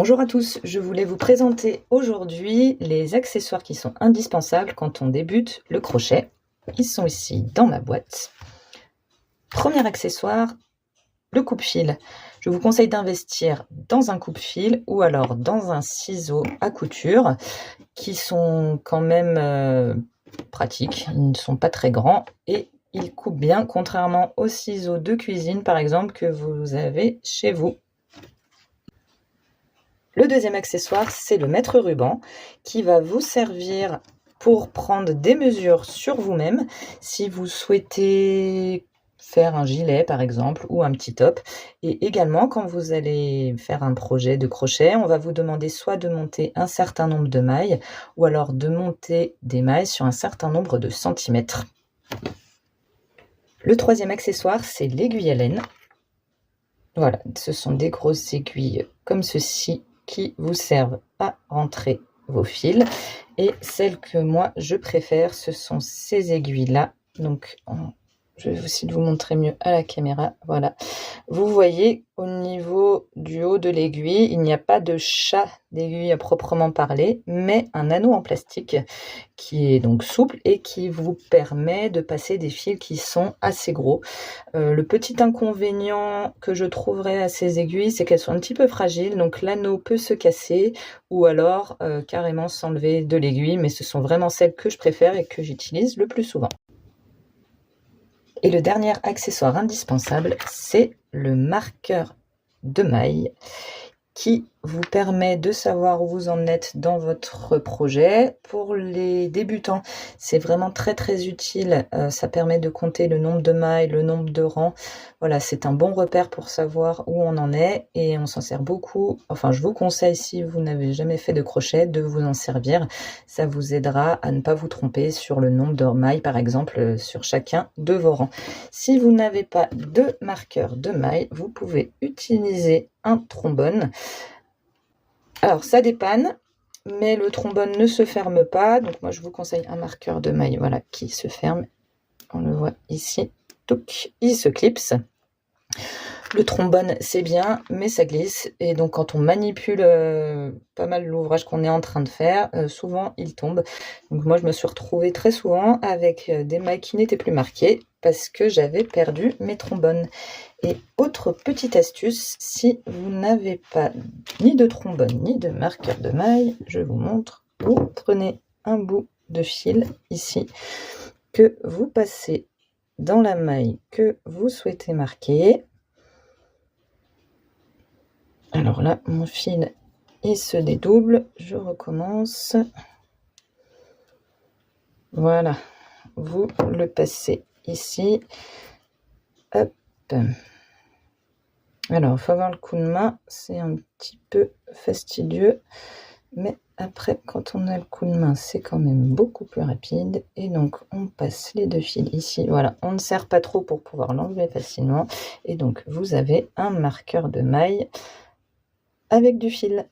Bonjour à tous, je voulais vous présenter aujourd'hui les accessoires qui sont indispensables quand on débute le crochet. Ils sont ici dans ma boîte. Premier accessoire, le coupe-fil. Je vous conseille d'investir dans un coupe-fil ou alors dans un ciseau à couture qui sont quand même pratiques. Ils ne sont pas très grands et ils coupent bien, contrairement aux ciseaux de cuisine par exemple que vous avez chez vous. Le deuxième accessoire, c'est le mètre-ruban qui va vous servir pour prendre des mesures sur vous-même si vous souhaitez faire un gilet par exemple ou un petit top. Et également quand vous allez faire un projet de crochet, on va vous demander soit de monter un certain nombre de mailles ou alors de monter des mailles sur un certain nombre de centimètres. Le troisième accessoire, c'est l'aiguille à laine. Voilà, ce sont des grosses aiguilles comme ceci qui vous servent à rentrer vos fils. Et celles que moi je préfère, ce sont ces aiguilles-là. Donc, je vais essayer de vous montrer mieux à la caméra. Voilà. Vous voyez, au niveau du haut de l'aiguille, il n'y a pas de chat d'aiguille à proprement parler, mais un anneau en plastique qui est donc souple et qui vous permet de passer des fils qui sont assez gros. Le petit inconvénient que je trouverais à ces aiguilles, c'est qu'elles sont un petit peu fragiles, donc l'anneau peut se casser ou alors carrément s'enlever de l'aiguille, mais ce sont vraiment celles que je préfère et que j'utilise le plus souvent. Et le dernier accessoire indispensable, c'est le marqueur de maille qui vous permet de savoir où vous en êtes dans votre projet. Pour les débutants, c'est vraiment très utile. Ça permet de compter le nombre de mailles, le nombre de rangs. Voilà, c'est un bon repère pour savoir où on en est et on s'en sert beaucoup. Enfin, je vous conseille, si vous n'avez jamais fait de crochet, de vous en servir. Ça vous aidera à ne pas vous tromper sur le nombre de mailles, par exemple, sur chacun de vos rangs. Si vous n'avez pas de marqueur de mailles, vous pouvez utiliser un trombone. Alors ça dépanne, mais le trombone ne se ferme pas, donc moi je vous conseille un marqueur de maille, voilà, qui se ferme. On le voit ici, touc, il se clipse. Le trombone c'est bien, mais ça glisse, et donc quand on manipule pas mal l'ouvrage qu'on est en train de faire, souvent il tombe. Donc moi je me suis retrouvée très souvent avec des mailles qui n'étaient plus marquées parce que j'avais perdu mes trombones. Et autre petite astuce, si vous n'avez pas ni de trombone ni de marqueur de maille, je vous montre, vous prenez un bout de fil ici que vous passez dans la maille que vous souhaitez marquer. Alors là, mon fil, il se dédouble, je recommence. Voilà, vous le passez ici. Hop. Alors, il faut avoir le coup de main, c'est un petit peu fastidieux, mais après, quand on a le coup de main, c'est quand même beaucoup plus rapide. Et donc, on passe les deux fils ici. Voilà, on ne serre pas trop pour pouvoir l'enlever facilement. Et donc, vous avez un marqueur de maille avec du fil.